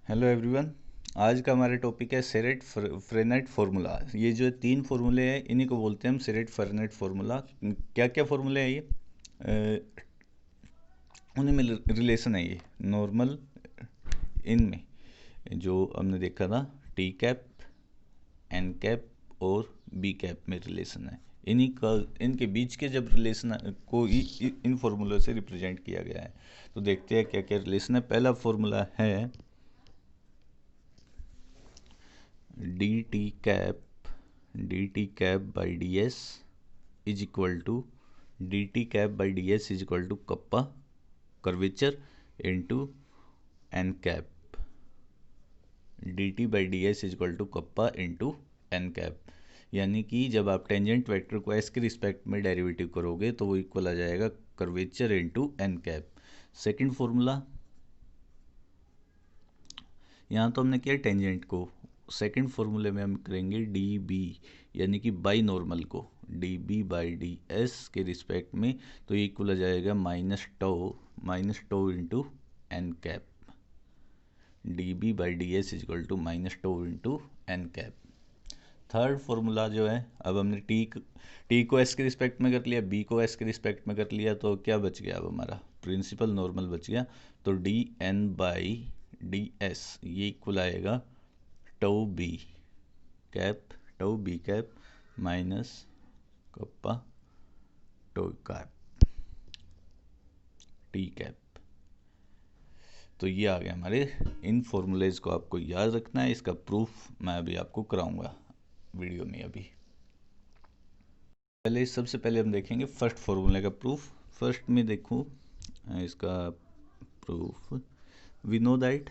Hello everyone. आज का हमारा टॉपिक है सेरेट फ्रेनेट फार्मूला। ये जो तीन फार्मूले हैं इन्हीं को बोलते हैं हम सेरेट फ्रेनेट फार्मूला। क्या क्या फार्मूले हैं ये? उनमें रिलेशन है ये नॉर्मल इनमें जो हमने देखा था टी कैप, एन कैप और बी कैप में रिलेशन है। इन्हीं का इनके बीच के जब रिलेशन को इन फार्मूलों से रिप्रेजेंट किया गया है। तो देखते हैं क्या क्या रिलेशन है। पहला फार्मूला है D T by D S is equal to D T cap by D S is equal to kappa curvature into N cap. D T by D S is equal to kappa into N cap. यानी कि जब आप tangent vector को S के respect में derivative करोगे तो वो इक्वल आ जाएगा curvature into N cap. Second formula, यहाँ तो हमने किया टेंजेंट को, सेकंड फॉर्मूले में हम करेंगे डी बी यानी कि बाई नॉर्मल को D B by D S के रिस्पेक्ट में। तो ये इक्वल आ जाएगा minus tau into N cap. D B by D S is equal to minus tau into N cap. Third formula जो है, अब हमने टी को एस के रिस्पेक्ट में कर लिया, बी को एस के रिस्पेक्ट में कर लिया, तो क्या बच गया? अब हमारा प्रिंसिपल नॉर्मल बच गया। तो D N by D S ये इक्वल आएगा tau B cap minus kappa tau cap T cap. तो ये आ गया हमारे। इन फॉर्मूलेज को आपको याद रखना है। इसका प्रूफ मैं अभी आपको कराऊंगा वीडियो में। अभी सबसे पहले हम देखेंगे फर्स्ट फॉर्मूले का प्रूफ। फर्स्ट में देखो इसका प्रूफ। वी नो दैट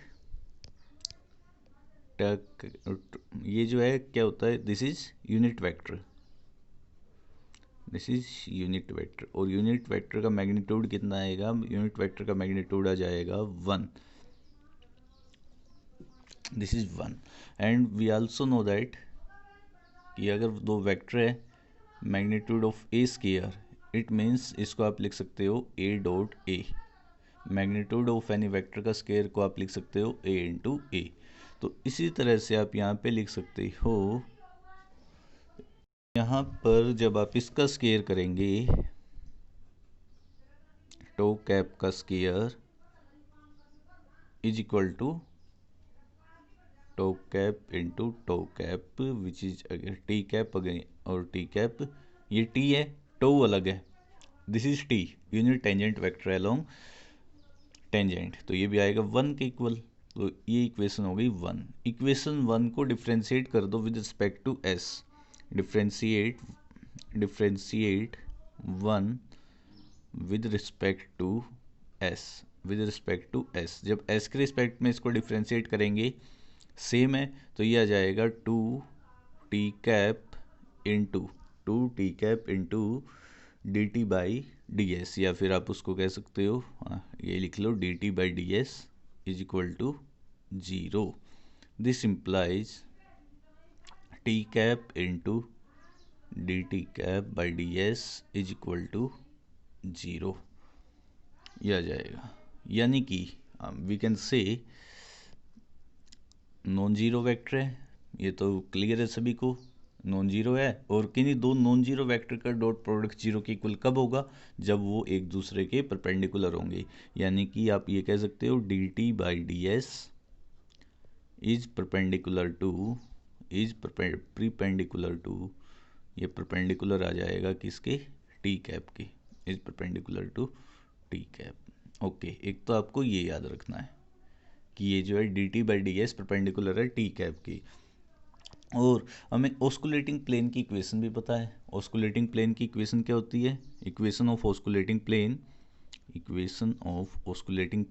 ये जो है क्या होता है, दिस इज यूनिट वेक्टर। और यूनिट वेक्टर का मैग्नीट्यूड कितना आएगा? यूनिट वेक्टर का मैग्नीट्यूड आ जाएगा 1। This is 1। And we also know that कि अगर दो वेक्टर है magnitude of A square, it means इसको आप लिख सकते हो A dot A. Magnitude of any vector का स्केयर को आप लिख सकते हो ए इंटू ए। तो इसी तरह से आप यहाँ पे लिख सकते हो, यहाँ पर जब आप इसका स्केयर करेंगे टो कैप का square is equal to tau cap into tau cap which is T cap again और टी कैप। ये टी है, टो अलग है। This is T unit tangent vector along tangent. तो ये भी आएगा 1 के इक्वल। तो ये इक्वेशन हो गई 1। इक्वेशन 1 को डिफ्रेंशिएट कर दो with respect to S. Differentiate 1 with respect to S. जब एस के रिस्पेक्ट में इसको डिफ्रेंशिएट करेंगे सेम है, तो ये आ जाएगा two T cap into D T by D S. या फिर आप उसको कह सकते हो, ये लिख लो D T by D S is equal to 0। This implies T cap into D T cap by D S is equal to 0। यह आ जाएगा। यानी कि we can say non zero vector है, ये तो क्लियर है सभी को, नॉन जीरो है। और किन्हीं दो नॉन जीरो वेक्टर का डॉट प्रोडक्ट जीरो के इक्वल कब होगा? जब वो एक दूसरे के परपेंडिकुलर होंगे। यानी कि आप ये कह सकते हो D T by D S is perpendicular to ये परपेंडिकुलर आ जाएगा किसके? टी कैप के। Is perpendicular to T cap. Okay, एक तो आपको ये याद रखना है कि ये जो है D T by D S perpendicular है टी कैप की। और हमें ऑस्कुलेटिंग प्लेन की इक्वेशन भी पता है। ऑस्कुलेटिंग प्लेन की इक्वेशन क्या होती है? Equation of osculating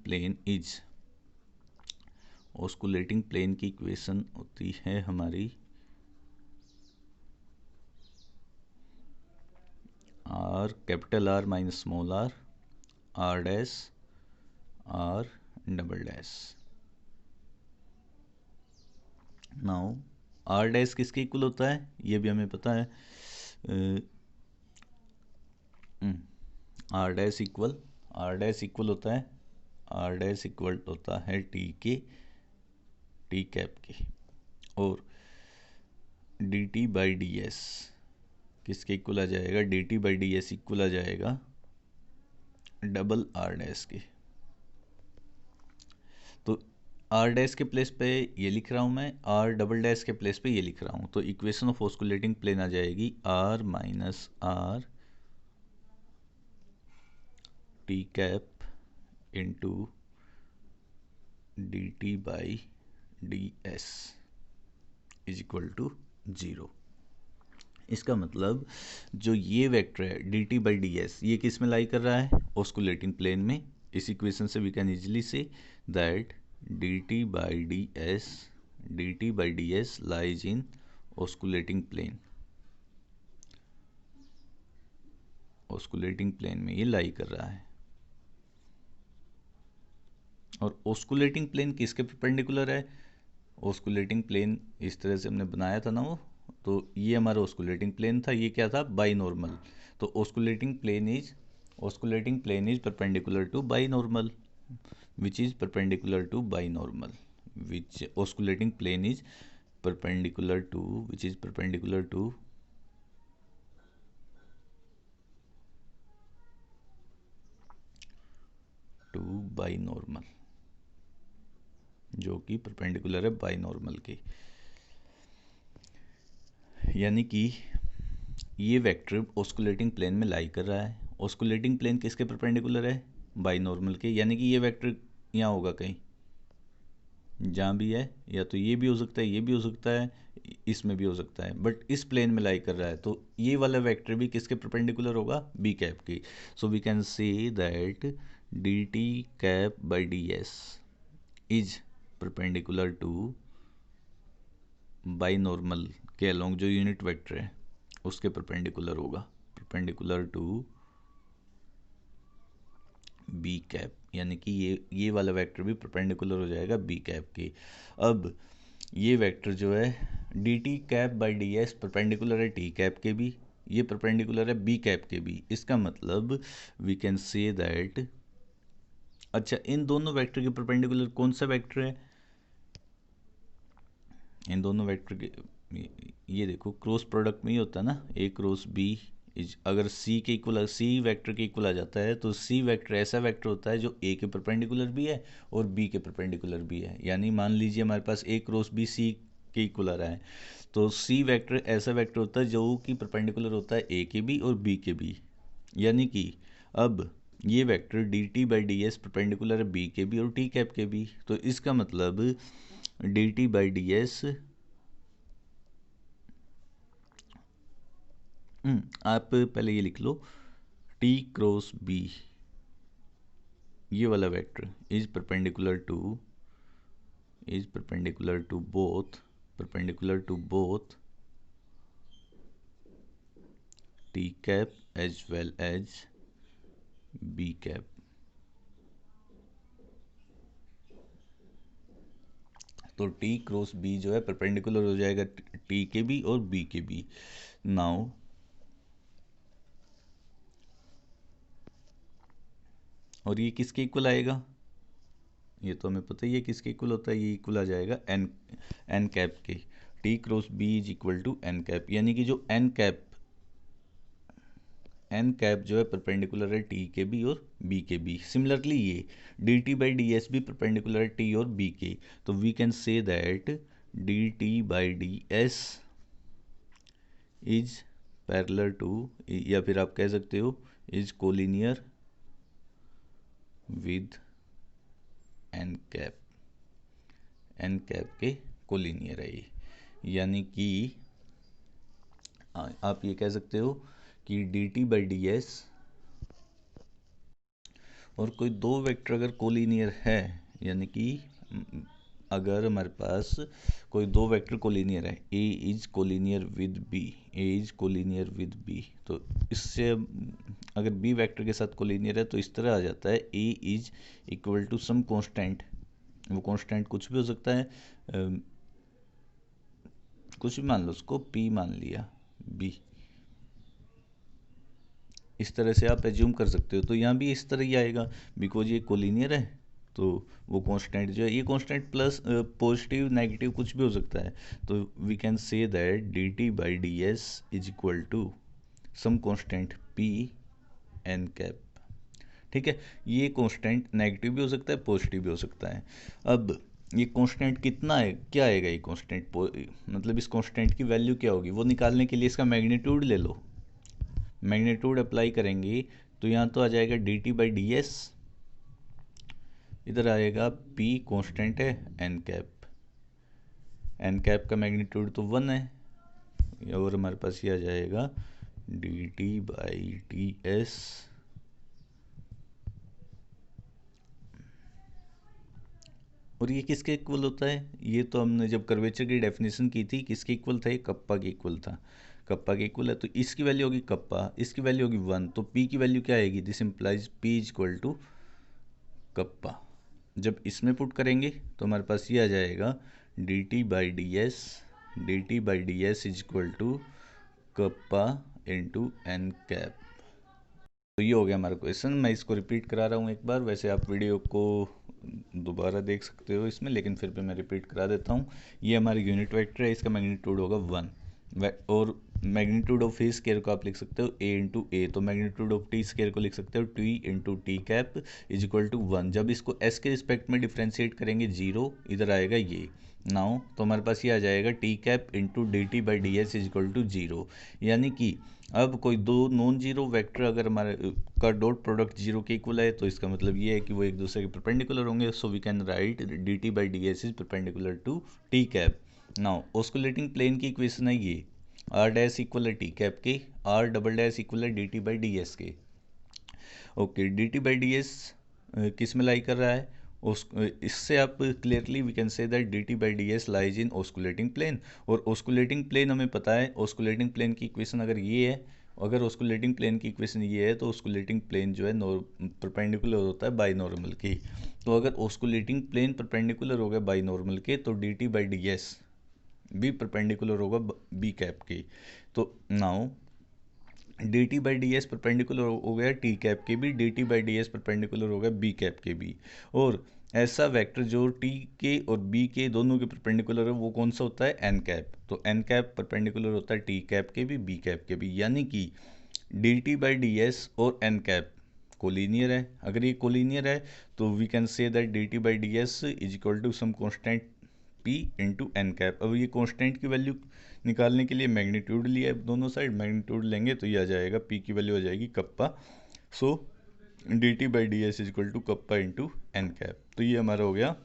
plane is, osculating plane की इक्वेशन होती है हमारी R capital R minus small R dash R double dash. Now R dash किसके इक्वल होता है? ये भी हमें पता है। आर डैश इक्वल होता है टी के टी कैप की, और D T by D S किसके इक्वल आ जाएगा, D T by D S equal आ जाएगा डबल आर डैश के। तो आर डैश के प्लेस पे ये लिख रहा हूँ मैं, आर डबल डैश के प्लेस पे ये लिख रहा हूँ, तो इक्वेशन ऑफ ऑस्कुलेटिंग प्लेन आ जाएगी R minus R T cap into D T by D S is equal to 0। इसका मतलब जो ये वेक्टर है D T by D S, ये किस में लाई कर रहा है, ऑस्कुलेटिंग प्लेन में। इस इक्वेशन से we can easily see that D T by D S lies in osculating plane, osculating plane में ये लाई कर रहा है। और ऑस्कुलेटिंग प्लेन किसके परपेंडिकुलर है, ऑस्कुलेटिंग प्लेन इस तरह से हमने बनाया था ना वो, तो ये हमारा ऑस्कुलेटिंग प्लेन था, ये क्या था, बाई नॉर्मल। तो osculating plane is perpendicular to binormal, which is perpendicular to binormal, which osculating plane is perpendicular to, which is perpendicular to binormal, जो कि परपेंडिकुलर है बाई नॉर्मल के। यानी कि ये वेक्टर ऑस्कुलेटिंग प्लेन में lie कर रहा है। ऑस्कुलेटिंग प्लेन किसके परपेंडिकुलर है, बाई नॉर्मल के। यानी कि ये वेक्टर यहाँ होगा कहीं, जहाँ भी है, या तो ये भी हो सकता है, ये भी हो सकता है, इसमें भी हो सकता है, बट इस प्लेन में लाई कर रहा है, तो ये वाला वेक्टर भी किसके परपेंडिकुलर होगा, बी कैप की। So we can say that D T cap by D S is perpendicular to binormal के अलोंग जो यूनिट वेक्टर है उसके परपेंडिकुलर होगा, परपेंडिकुलर टू बी कैप। यानी कि ये वाला वेक्टर भी परपेंडिकुलर हो जाएगा बी कैप के। अब ये वेक्टर जो है D T cap by D S perpendicular है टी कैप के भी, ये परपेंडिकुलर है बी कैप के भी। इसका मतलब वी कैन से दैट, अच्छा इन दोनों वेक्टर के परपेंडिकुलर कौन सा वेक्टर है, इन दोनों वेक्टर के, ये देखो क्रॉस प्रोडक्ट में ही होता है ना, ए क्रॉस बी इज, अगर सी के इक्वल, सी वेक्टर के इक्वल आ जाता है, तो सी वेक्टर ऐसा वेक्टर होता है जो ए के परपेंडिकुलर भी है और बी के परपेंडिकुलर भी है। यानी मान लीजिए हमारे पास ए क्रॉस बी सी के इक्वल आ रहा है, तो सी वेक्टर ऐसा वेक्टर होता है जो कि परपेंडिकुलर होता है ए के भी और बी के भी। यानी कि अब ये vector D T by D S perpendicular है बी के भी और टी कैप के भी, तो इसका मतलब D T by D S, आप पहले ये लिख लो, टी क्रॉस बी ये वाला vector is perpendicular to both T cap as well as B cap. तो टी क्रॉस बी जो है परपेंडिकुलर हो जाएगा टी के भी और बी के भी। नाउ और ये किसके इक्वल आएगा, ये तो हमें पता ही है किसके इक्वल होता है, ये इक्वल आ जाएगा एन कैप के। T cross B is equal to N cap, यानी कि जो एन कैप जो है परपेंडिकुलर है टी के भी और बी के भी। सिमिलरली ये d T by D s भी परपेंडिकुलर है टी और बी के, तो we can say that D T by D S is parallel to, या फिर आप कह सकते हो is collinear with n cap के कोलिनियर है ये। यानी कि आप ये कह सकते हो कि d T by D s और कोई दो वेक्टर अगर कोलिनियर है, यानी कि अगर हमारे पास कोई दो वेक्टर कोलिनियर है, A is collinear with B, तो इससे अगर बी वेक्टर के साथ कोलिनियर है तो इस तरह आ जाता है A is equal to some constant, वो कांस्टेंट कुछ भी हो सकता है, कुछ भी मान लो, उसको पी मान लिया, बी, इस तरह से आप एज्यूम कर सकते हो। तो यहाँ भी इस तरह ही आएगा बिकॉज ये कोलिनियर है, तो वो कांस्टेंट जो है, ये कांस्टेंट प्लस पॉजिटिव नेगेटिव कुछ भी हो सकता है, तो we can say that D T by D S is equal to some constant p n cap. ठीक है, ये कांस्टेंट नेगेटिव भी हो सकता है, पॉजिटिव भी हो सकता है। अब ये कांस्टेंट कितना है, क्या आएगा ये कांस्टेंट, मतलब इस कांस्टेंट की वैल्यू क्या होगी, वो निकालने के लिए इसका मैग्नीट्यूड ले लो। मैग्नीट्यूड अप्लाई करेंगे तो यहाँ तो आ जाएगा D T by D S, इधर आएगा p कांस्टेंट है एन कैप का मैग्नीट्यूड तो 1 है, और हमारे पास ये आ जाएगा D T by D s और ये किसके इक्वल होता है, ये तो हमने जब कर्वेचर की डेफिनेशन की थी किसके इक्वल था, ये कप्पा के इक्वल था। कप्पा के इक्वल है तो इसकी वैल्यू होगी कप्पा, इसकी वैल्यू होगी 1, तो p की वैल्यू क्या आएगी, this implies p is equal to kappa. जब इसमें पुट करेंगे तो हमारे पास ये आ जाएगा D T by D S is equal to kappa into N cap. तो ये हो गया हमारा क्वेश्चन। मैं इसको रिपीट करा रहा हूँ एक बार, वैसे आप वीडियो को दोबारा देख सकते हो इसमें, लेकिन फिर भी मैं रिपीट करा देता हूँ। ये हमारा यूनिट वेक्टर है, इसका मैग्नीट्यूड होगा 1, और मैग्नीट्यूड ऑफ ए स्केयर को आप लिख सकते हो ए इंटू ए, तो मैग्नीट्यूड ऑफ टी स्केयर को लिख सकते हो t into t cap is equal to 1। जब इसको एस के रिस्पेक्ट में डिफ्रेंशिएट करेंगे 0, इधर आएगा ये नाउ, तो हमारे पास ये आ जाएगा t cap into D T by D S is equal to 0। यानी कि अब कोई दो नॉन जीरो वेक्टर अगर हमारे का डॉट प्रोडक्ट 0 के इक्वल है, तो इसका मतलब ये है कि वो एक दूसरे के परपेंडिकुलर होंगे। So we can write D T by D S is perpendicular to T cap. Now osculating plane की इक्वेशन है ये, आर डैश इक्वल है टी कैप के, आर डबल डैश इक्वल है D T by D S के। Okay, D T by D S किस में lie कर रहा है, उस इससे आप clearly we can say that D T by D S lies in osculating plane. और ऑस्कुलेटिंग प्लेन हमें पता है, ऑस्कुलेटिंग प्लेन की इक्वेशन अगर ये है, अगर ऑस्कुलेटिंग प्लेन की इक्वेशन ये है, तो ऑस्कुलेटिंग प्लेन जो है परपेंडिकुलर होता है बाई नॉर्मल की। तो अगर ऑस्कुलेटिंग प्लेन परपेंडिकुलर हो गया बाई नॉर्मल के, तो D T by D s भी परपेंडिकुलर होगा बी कैप की। तो now d T by D S perpendicular हो गया टी कैप के भी, D T by D S perpendicular हो गया बी कैप के भी। और ऐसा वेक्टर जो टी के और बी के दोनों के परपेंडिकुलर है, वो कौन सा होता है, एन कैप। तो एन कैप परपेंडिकुलर होता है टी कैप के भी, बी कैप के भी। यानी कि d T by D s और एन कैप कोलिनियर है। अगर ये कोलिनियर है तो we can say that D T by D S is equal to some constant p into N cap. अब ये कॉन्स्टेंट की वैल्यू निकालने के लिए मैग्नीट्यूड लिया है दोनों साइड, मैग्नीट्यूड लेंगे तो ये आ जाएगा पी की वैल्यू आ जाएगी kappa. So d T by D S is equal to kappa into N cap. तो ये हमारा हो गया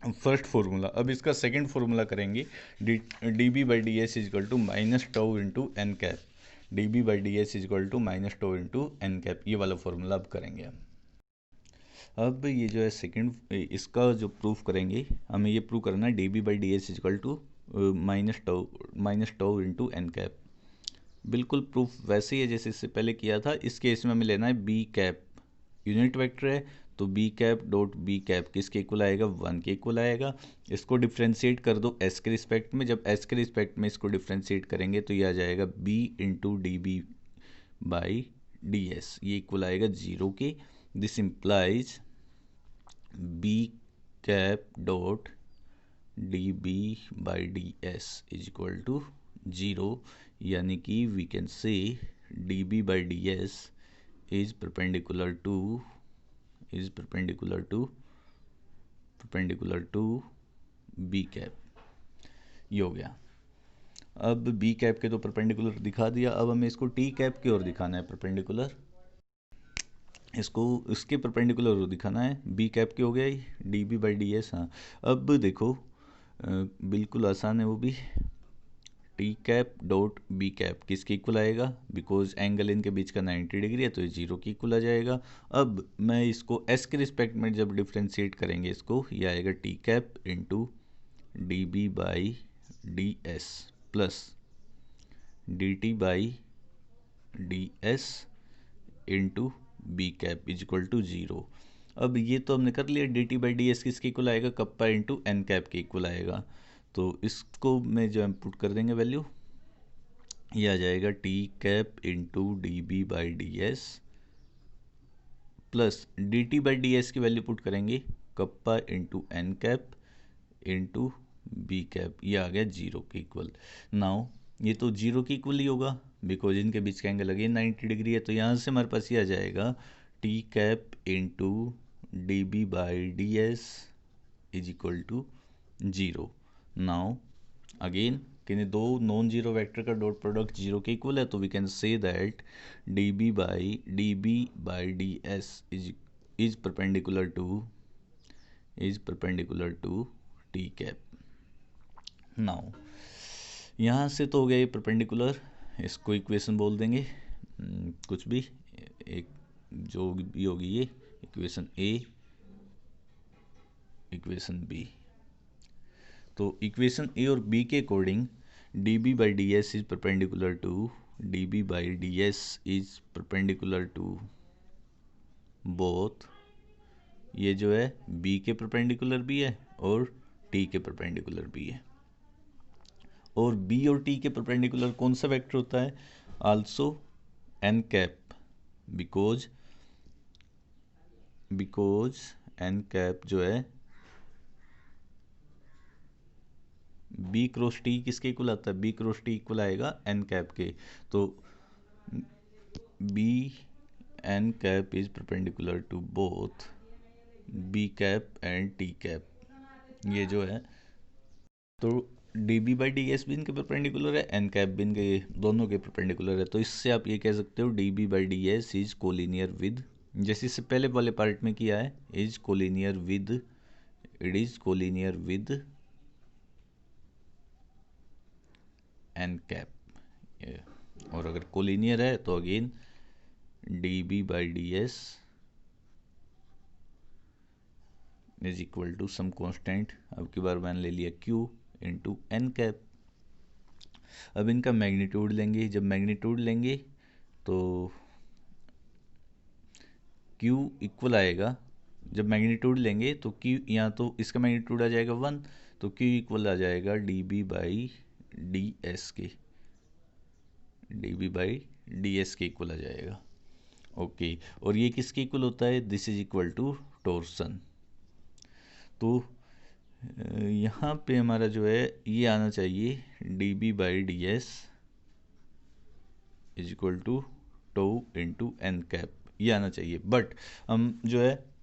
फर्स्ट फॉर्मूला। अब इसका सेकंड फॉर्मूला करेंगे, d B by D S is equal to minus tau into N cap. D B by D S is equal to minus tau into N cap, ये वाला फॉर्मूला अब करेंगे हम। अब ये जो है सेकंड, इसका जो प्रूफ करेंगे, हमें ये प्रूव करना है d B by D S is equal to minus tau into N cap. बिल्कुल प्रूफ वैसे ही है जैसे इससे पहले किया था। इस केस में हमें लेना है बी कैप, यूनिट वेक्टर है तो b cap dot b cap किसके इक्वल आएगा, 1 के इक्वल आएगा। इसको डिफ्रेंशिएट कर दो एस के रिस्पेक्ट में, जब एस के रिस्पेक्ट में इसको डिफ्रेंशिएट करेंगे तो ये आ जाएगा b into d B by D S, ये इक्वल आएगा 0 के। This implies b cap dot d B by D S is equal to 0। यानी कि we can say d B by D S is perpendicular to b cap. ये हो गया। अब B cap के तो परपेंडिकुलर दिखा दिया, अब हमें इसको टी कैप की ओर दिखाना है परपेंडिकुलर, इसको इसके परपेंडिकुलर दिखाना है। बी कैप की हो गया d B by D s. हाँ, अब देखो बिल्कुल आसान है वो भी, t cap dot b cap किसके इक्वल आएगा, बिकॉज एंगल इनके बीच का 90 डिग्री है तो ये 0 के इक्वल आ जाएगा। अब मैं इसको एस के रिस्पेक्ट में जब डिफ्रेंशिएट करेंगे इसको, ये आएगा t cap into d B by D s plus d T by D s into b cap is equal to 0। अब ये तो हमने कर लिया, d T by D S किसके इक्वल आएगा, कप्पा इंटू एन कैप के इक्वल आएगा। तो इसको में जो हम पुट कर देंगे वैल्यू, ये आ जाएगा t cap into d B by D s plus d T by D s की वैल्यू पुट करेंगे kappa into N cap into b cap, ये आ गया 0 के इक्वल। नाउ ये तो 0 के इक्वल ही होगा बिकॉज इनके बीच का एंगल अगेन 90 डिग्री है, तो यहाँ से हमारे पास ये आ जाएगा t cap into d B by D S is equal to 0। Now again किन्हीं दो नॉन जीरो वेक्टर का डॉट प्रोडक्ट 0 के इक्वल है, तो we can say that d B by D S is perpendicular to T cap. Now यहाँ से तो हो गया ये परपेंडिकुलर, इसको इक्वेशन बोल देंगे कुछ भी, एक जो भी होगी ये इक्वेशन ए, इक्वेशन बी। तो इक्वेशन ए और बी के according d B by D S is perpendicular to both, ये जो है बी के परपेंडिकुलर भी है और टी के परपेंडिकुलर भी है। और बी और टी के परपेंडिकुलर कौन सा वेक्टर होता है? Also n cap, because n cap जो है बी क्रॉस टी किसके इक्वल आता है? बी क्रॉस टी इक्वल आएगा एन कैप के। तो b n cap is perpendicular to both b cap and t cap, ये जो है। तो d B by D s भी इनके परपेंडिकुलर है, एन कैप भी इनके दोनों के परपेंडिकुलर है। तो इससे आप ये कह सकते हो d B by D S is collinear with, जैसे इससे पहले वाले पार्ट में किया है, it is collinear with n cap. और अगर कोलिनियर है तो again d B by D S is equal to some constant, अब की बार मैंने ले लिया Q इंटू एन कैप। अब इनका मैग्नीट्यूड लेंगे, जब मैग्नीट्यूड लेंगे तो Q इक्वल आएगा, जब मैग्नीट्यूड लेंगे तो Q, यहाँ तो इसका मैग्नीट्यूड आ जाएगा 1, तो Q इक्वल आ जाएगा d B by D S के, इक्वल आ जाएगा। ओके, और ये किसके इक्वल होता है? This is equal to torsion. तो यहाँ पे हमारा जो है ये आना चाहिए d B by D S is equal to tau into N cap, ये आना चाहिए। बट हम जो है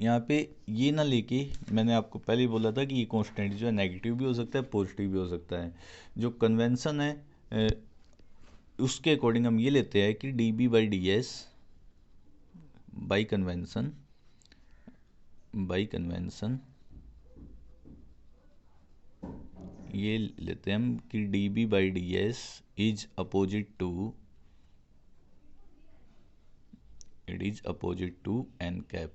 यहाँ पे ये ना लेके, मैंने आपको पहले ही बोला था कि ये कांस्टेंट जो है नेगेटिव भी हो सकता है, पॉजिटिव भी हो सकता है। जो कन्वेंशन है उसके अकॉर्डिंग हम ये लेते हैं कि d B by D s by convention ये लेते हैं हम कि d B by D S is opposite to N cap.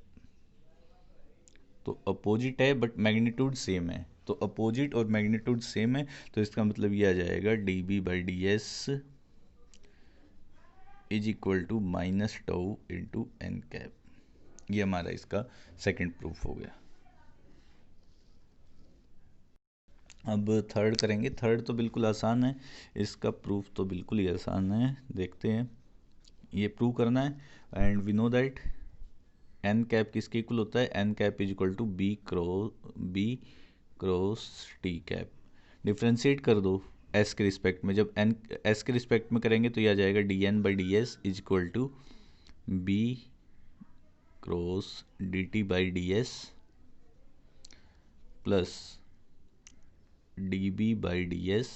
तो अपोजिट है बट मैग्नीट्यूड सेम है, तो अपोजिट और मैग्नीट्यूड सेम है, तो इसका मतलब ये आ जाएगा d B by D S is equal to minus tau into N cap. ये हमारा इसका सेकंड प्रूफ हो गया। अब थर्ड करेंगे। थर्ड तो बिल्कुल आसान है, इसका प्रूफ तो बिल्कुल ही आसान है। देखते हैं, ये प्रूव करना है। And we know that n cap किसके इक्वल होता है? N cap is equal to b cross t cap. Differentiate कर दो एस के रिस्पेक्ट में, जब एन एस के रिस्पेक्ट में करेंगे तो यह आ जाएगा d N by D S is equal to b cross d T by D s plus d B by D s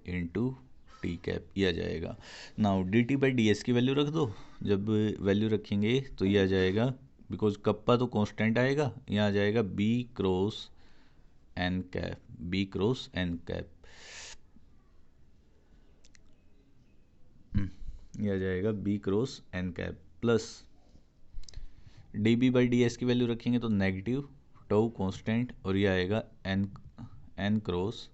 into t cap, ये आ जाएगा। Now d T by D s की वैल्यू रख दो, जब value रखेंगे तो ये आ जाएगा, बिकॉज कप्पा तो कांस्टेंट आएगा, यहाँ आ जाएगा बी क्रॉस एन कैप, ये आ जाएगा b cross n cap plus d B by D s की वैल्यू रखेंगे तो नेगेटिव टो कांस्टेंट, और ये आएगा एन क्रॉस,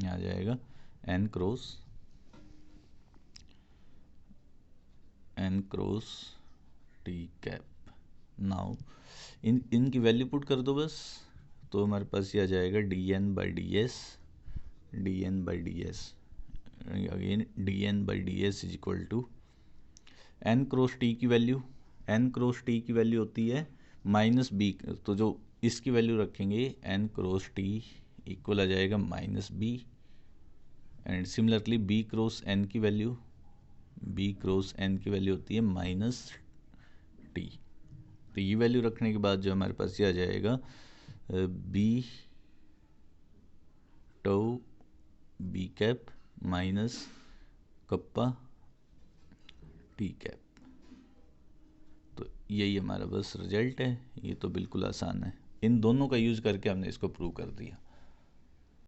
यहाँ आ जाएगा n cross t cap. Now इनकी वैल्यू पुट कर दो बस, तो हमारे पास ये आ जाएगा d N by D s again d N by D S is equal to n cross t की वैल्यू, एन क्रॉस टी की वैल्यू होती है माइनस बी, तो जो इसकी वैल्यू रखेंगे एन क्रॉस टी इक्वल आ जाएगा minus b. And similarly b cross n की वैल्यू, बी क्रॉस एन की वैल्यू होती है माइनस टी। तो ये वैल्यू रखने के बाद जो हमारे पास ये आ जाएगा b to b cap minus kappa t cap. तो यही हमारा बस रिजल्ट है। ये तो बिल्कुल आसान है, इन दोनों का यूज़ करके हमने इसको प्रूव कर दिया।